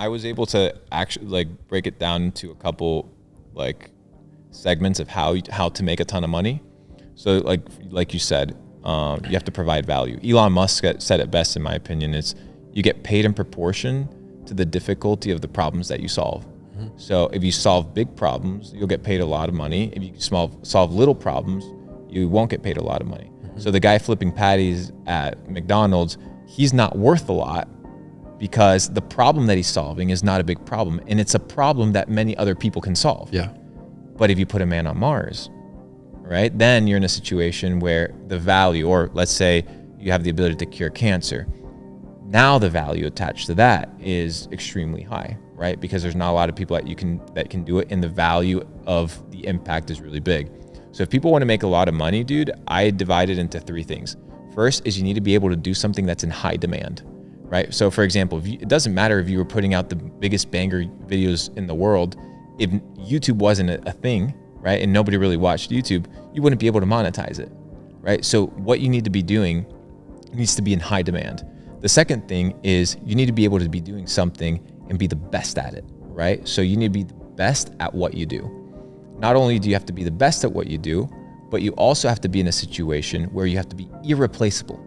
I was able to actually like break it down into a couple like segments of how to make a ton of money. So like you said, you have to provide value. Elon Musk said it best, in my opinion, is you get paid in proportion to the difficulty of the problems that you solve. So if you solve big problems, you'll get paid a lot of money. If you solve little problems, you won't get paid a lot of money. So the guy flipping patties at McDonald's, he's not worth a lot because the problem that he's solving is not a big problem. And it's a problem that many other people can solve. Yeah. But if you put a man on Mars, right, then you're in a situation where the value, or let's say you have the ability to cure cancer. Now the value attached to that is extremely high, right? Because there's not a lot of people that can do it, and the value of the impact is really big. So if people want to make a lot of money, dude, I divide it into 3 things. First is you need to be able to do something that's in high demand, right? So for example, it doesn't matter if you were putting out the biggest banger videos in the world. If YouTube wasn't a thing, right, and nobody really watched YouTube, you wouldn't be able to monetize it, right? So what you need to be doing needs to be in high demand. The second thing is you need to be able to be doing something and be the best at it, right? So you need to be the best at what you do. Not only do you have to be the best at what you do, but you also have to be in a situation where you have to be irreplaceable,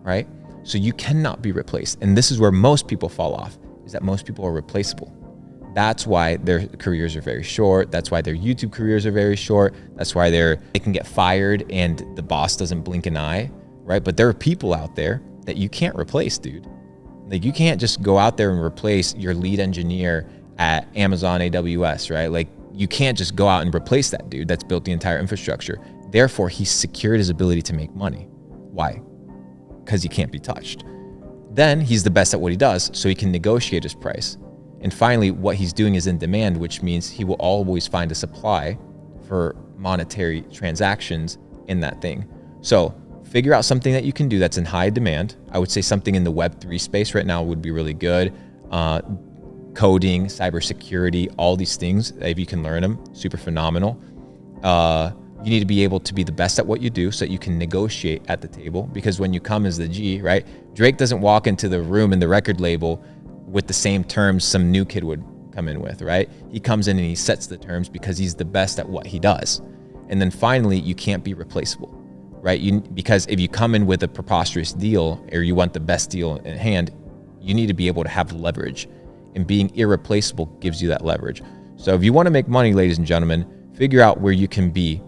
right? So you cannot be replaced. And this is where most people fall off, is that most people are replaceable. That's why their careers are very short. That's why their YouTube careers are very short. That's why they can get fired and the boss doesn't blink an eye, right? But there are people out there that you can't replace, dude. Like you can't just go out there and replace your lead engineer at Amazon AWS, right? Like you can't just go out and replace that dude that's built the entire infrastructure. Therefore, he's secured his ability to make money. Why? Because he can't be touched. Then he's the best at what he does, so he can negotiate his price. And finally, what he's doing is in demand, which means he will always find a supply for monetary transactions in that thing. So figure out something that you can do that's in high demand. I would say something in the Web3 space right now would be really good. Coding, cybersecurity, all these things, if you can learn them, super phenomenal. You need to be able to be the best at what you do so that you can negotiate at the table. Because when you come as the G, right, Drake doesn't walk into the room in the record label with the same terms some new kid would come in with, right? He comes in and he sets the terms because he's the best at what he does. And then finally, you can't be replaceable, right? Because if you come in with a preposterous deal or you want the best deal in hand, you need to be able to have leverage. And being irreplaceable gives you that leverage. So if you want to make money, ladies and gentlemen, figure out where you can be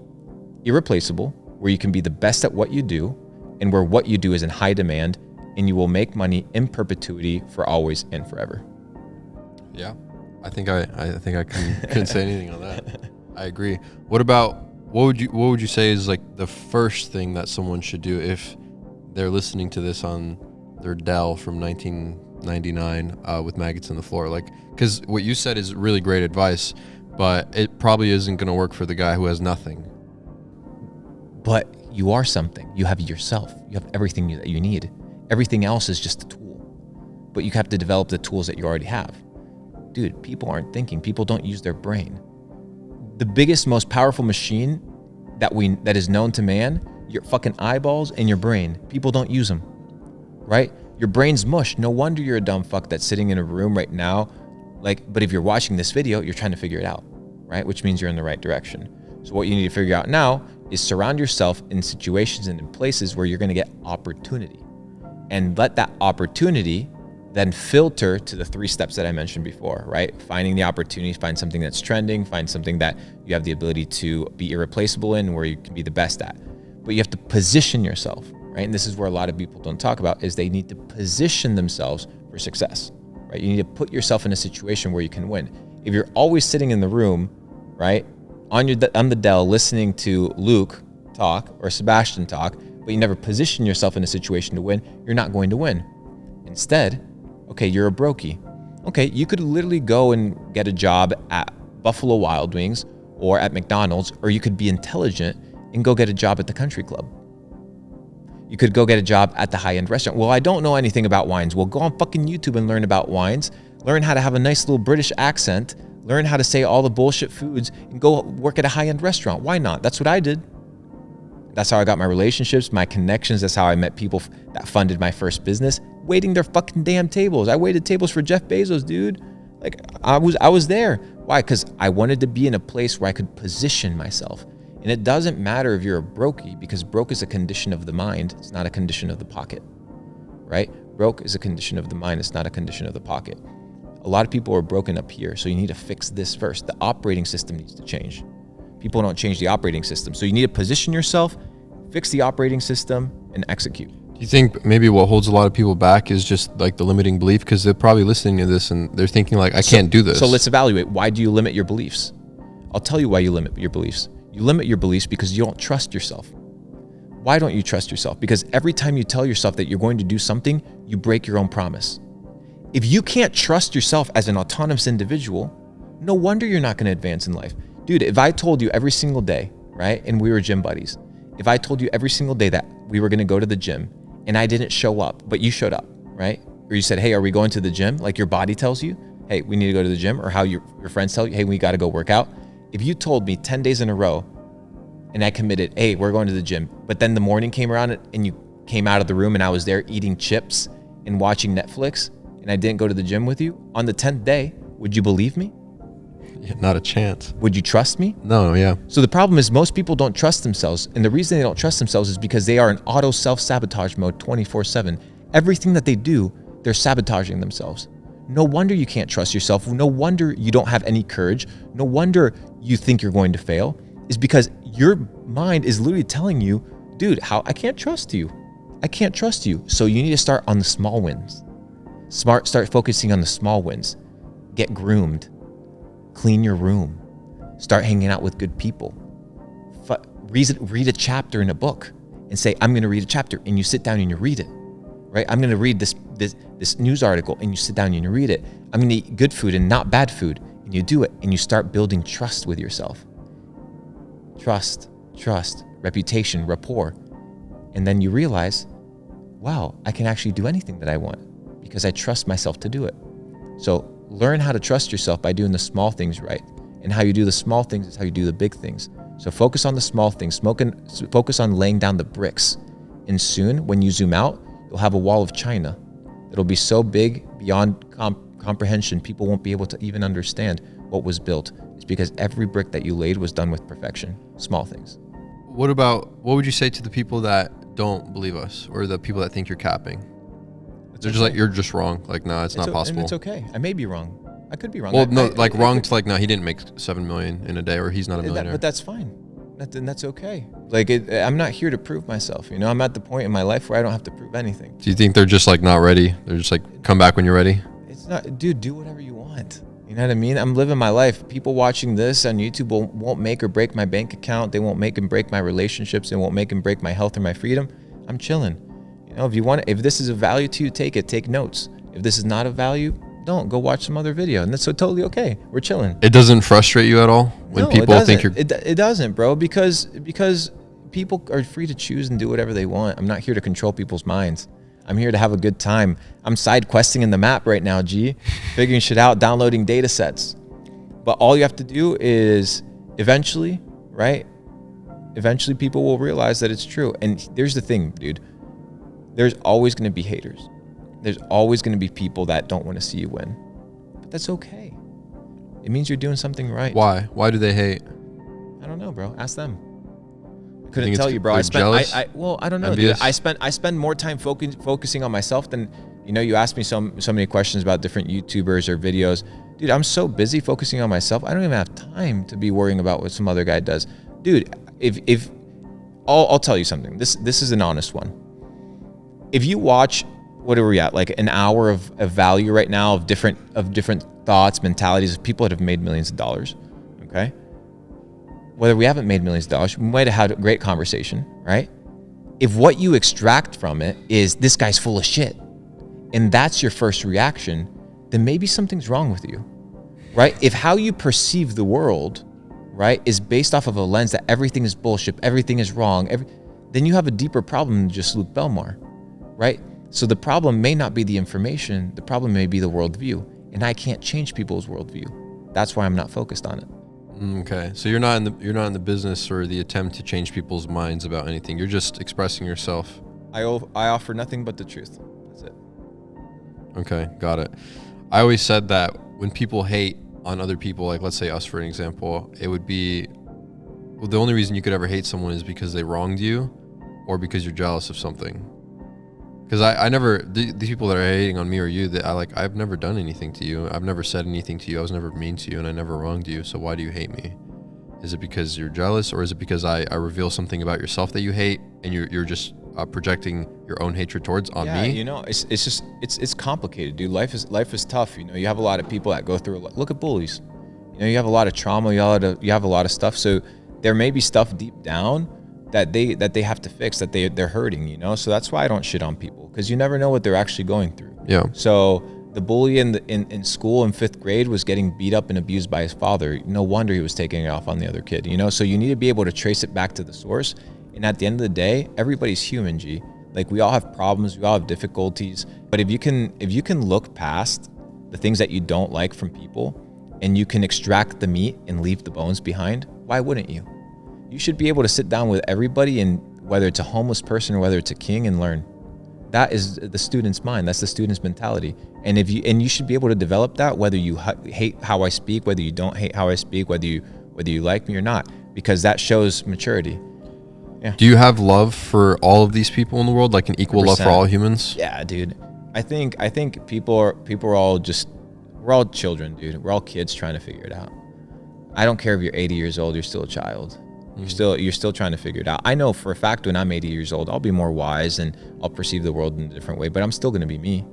irreplaceable, where you can be the best at what you do, and where what you do is in high demand, and you will make money in perpetuity for always and forever. Yeah, I think I couldn't say anything on that. I agree. What would you say is like the first thing that someone should do if they're listening to this on their Dell from 1999 with maggots in the floor? Like, because what you said is really great advice, but it probably isn't going to work for the guy who has nothing. But you are something. You have yourself. You have everything that you need. Everything else is just a tool. But you have to develop the tools that you already have. Dude, people aren't thinking. People don't use their brain. The biggest, most powerful machine that is known to man, your fucking eyeballs and your brain. People don't use them, right? Your brain's mush. No wonder you're a dumb fuck that's sitting in a room right now. But if you're watching this video, you're trying to figure it out, right? Which means you're in the right direction. So what you need to figure out now is surround yourself in situations and in places where you're going to get opportunity, and let that opportunity then filter to the 3 steps that I mentioned before, right? Finding the opportunities, find something that's trending, find something that you have the ability to be irreplaceable in, where you can be the best at. But you have to position yourself, right? And this is where a lot of people don't talk about, is they need to position themselves for success, right? You need to put yourself in a situation where you can win. If you're always sitting in the room, right, on the Dell listening to Luke talk or Sebastian talk, but you never position yourself in a situation to win, you're not going to win. Instead, okay, you're a brokey. Okay, you could literally go and get a job at Buffalo Wild Wings or at McDonald's, or you could be intelligent and go get a job at the country club. You could go get a job at the high-end restaurant. Well, I don't know anything about wines. Well, go on fucking YouTube and learn about wines. Learn how to have a nice little British accent. Learn how to say all the bullshit foods and go work at a high-end restaurant. Why not? That's what I did. That's how I got my relationships, my connections. That's how I met people that funded my first business, waiting their fucking damn tables. I waited tables for Jeff Bezos, dude. Like I was there. Why? Because I wanted to be in a place where I could position myself. And it doesn't matter if you're a brokey, because broke is a condition of the mind. It's not a condition of the pocket, right? Broke is a condition of the mind. It's not a condition of the pocket. A lot of people are broken up here. So you need to fix this first. The operating system needs to change. People don't change the operating system. So you need to position yourself, fix the operating system, and execute. Do you think maybe what holds a lot of people back is just like the limiting belief? Because they're probably listening to this and they're thinking like, I can't do this. So let's evaluate. Why do you limit your beliefs? I'll tell you why you limit your beliefs. You limit your beliefs because you don't trust yourself. Why don't you trust yourself? Because every time you tell yourself that you're going to do something, you break your own promise. If you can't trust yourself as an autonomous individual, no wonder you're not going to advance in life. Dude, if I told you every single day, right, and we were gym buddies, if I told you every single day that we were going to go to the gym and I didn't show up, but you showed up, right? Or you said, hey, are we going to the gym? Like your body tells you, hey, we need to go to the gym, or how your friends tell you, hey, we got to go work out. If you told me 10 days in a row and I committed, hey, we're going to the gym, but then the morning came around and you came out of the room and I was there eating chips and watching Netflix and I didn't go to the gym with you, on the 10th day, would you believe me? Yeah, not a chance. Would you trust me? No, yeah. So the problem is most people don't trust themselves. And the reason they don't trust themselves is because they are in auto self-sabotage mode 24/7. Everything that they do, they're sabotaging themselves. No wonder you can't trust yourself. No wonder you don't have any courage. No wonder you think you're going to fail. Is because your mind is literally telling you, dude, I can't trust you. I can't trust you. So you need to start on the small wins. Start focusing on the small wins. Get groomed. Clean your room. Start hanging out with good people. Read a chapter in a book and say, I'm going to read a chapter, and you sit down and you read it, right? I'm going to read this news article, and you sit down and you read it. I'm going to eat good food and not bad food, and you do it, and you start building trust with yourself. Trust, reputation, rapport. And then you realize, wow, I can actually do anything that I want because I trust myself to do it. So learn how to trust yourself by doing the small things right. And how you do the small things is how you do the big things. So focus on the small things, focus on laying down the bricks. And soon, when you zoom out, you'll have a wall of China that'll be so big beyond comprehension, people won't be able to even understand what was built. It's because every brick that you laid was done with perfection. Small things. What would you say to the people that don't believe us, or the people that think you're capping? They're just like, you're just wrong. Like, no, it's not possible. And it's okay. I may be wrong. I could be wrong. Well, wrong to like, no, he didn't make 7 million in a day, or he's not a millionaire. But that's fine. That's okay. Like, I'm not here to prove myself. You know, I'm at the point in my life where I don't have to prove anything. Do you think they're just like not ready? They're just like, come back when you're ready? It's not, dude, do whatever you want. You know what I mean? I'm living my life. People watching this on YouTube won't make or break my bank account. They won't make and break my relationships. They won't make and break my health or my freedom. I'm chilling. You know, if this is a value to you, take it. Take notes. If this is not a value, don't. Go watch some other video. And that's so totally okay. We're chilling. It doesn't frustrate you at all when people think you're... It doesn't, bro, because people are free to choose and do whatever they want. I'm not here to control people's minds. I'm here to have a good time. I'm side questing in the map right now, G. Figuring shit out, downloading data sets. But all you have to do is eventually, right? Eventually people will realize that it's true. And here's the thing, dude. There's always going to be haters. There's always going to be people that don't want to see you win. But that's okay. It means you're doing something right. Why? Why do they hate? I don't know, bro. Ask them. I couldn't tell you, bro. I don't know, dude. I spend more time focusing on myself than, you know, you asked me so many questions about different YouTubers or videos. Dude, I'm so busy focusing on myself. I don't even have time to be worrying about what some other guy does. Dude, if I'll tell you something. This is an honest one. If you watch, what are we at? Like an hour of value right now of different thoughts, mentalities of people that have made millions of dollars. Okay. Whether we haven't made millions of dollars, we might have had a great conversation, right? If what you extract from it is this guy's full of shit, and that's your first reaction, then maybe something's wrong with you, right? If how you perceive the world, right, is based off of a lens that everything is bullshit, everything is wrong, then you have a deeper problem than just Luke Belmar, right? So the problem may not be the information, the problem may be the worldview, and I can't change people's worldview. That's why I'm not focused on it. Okay, so you're not in the business or the attempt to change people's minds about anything. You're just expressing yourself. I offer nothing but the truth. That's it. Okay, got it. I always said that when people hate on other people, like let's say us for an example, it would be, well, the only reason you could ever hate someone is because they wronged you or because you're jealous of something. Because I never, these people that are hating on me or you, that I've never done anything to you. I've never said anything to you. I was never mean to you, and I never wronged you. So why do you hate me? Is it because you're jealous, or is it because I reveal something about yourself that you hate, and you're just projecting your own hatred towards on me? You know, it's just it's complicated, dude. Life is tough. You know, you have a lot of people that go through. Look at bullies. You know, you have a lot of trauma. You have a lot of stuff. So there may be stuff deep down that they have to fix, that they're hurting, you know? So that's why I don't shit on people, because you never know what they're actually going through. Yeah. So the bully in school in 5th grade was getting beat up and abused by his father. No wonder he was taking it off on the other kid, you know? So you need to be able to trace it back to the source. And at the end of the day, everybody's human, G. Like, we all have problems, we all have difficulties. But if you can look past the things that you don't like from people, and you can extract the meat and leave the bones behind, why wouldn't you? You should be able to sit down with everybody, and whether it's a homeless person or whether it's a king, and learn. That is the student's mind. That's the student's mentality. And you should be able to develop that, whether you hate how I speak, whether you don't hate how I speak, whether you like me or not, because that shows maturity. Yeah. Do you have love for all of these people in the world, like an equal 100%. Love for all humans? Yeah, dude. I think people are all just, we're all children, dude. We're all kids trying to figure it out. I don't care if you're 80 years old, you're still a child. You're still trying to figure it out. I know for a fact when I'm 80 years old, I'll be more wise and I'll perceive the world in a different way, but I'm still going to be me,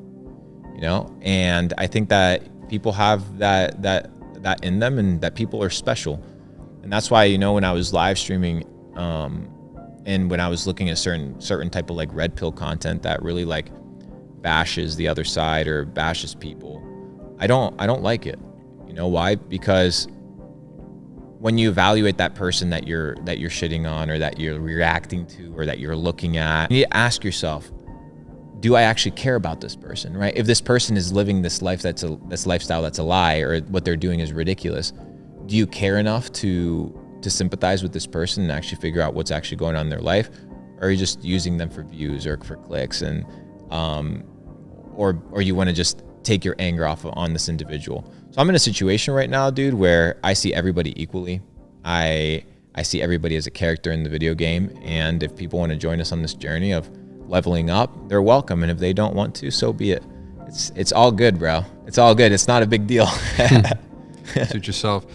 you know? And I think that people have that in them, and that people are special. And that's why, you know, when I was live streaming, and when I was looking at certain type of like red pill content that really like bashes the other side or bashes people, I don't like it. You know why? Because when you evaluate that person that you're shitting on, or that you're reacting to, or that you're looking at, you need to ask yourself, do I actually care about this person, right? If this person is living this life this lifestyle that's a lie, or what they're doing is ridiculous, do you care enough to sympathize with this person and actually figure out what's actually going on in their life? Or are you just using them for views or for clicks, and or you want to just take your anger off on this individual? So I'm in a situation right now, dude, where I see everybody equally. I see everybody as a character in the video game, and if people want to join us on this journey of leveling up, they're welcome. And if they don't want to, so be it. It's all good, bro. It's all good. It's not a big deal. Suit yourself.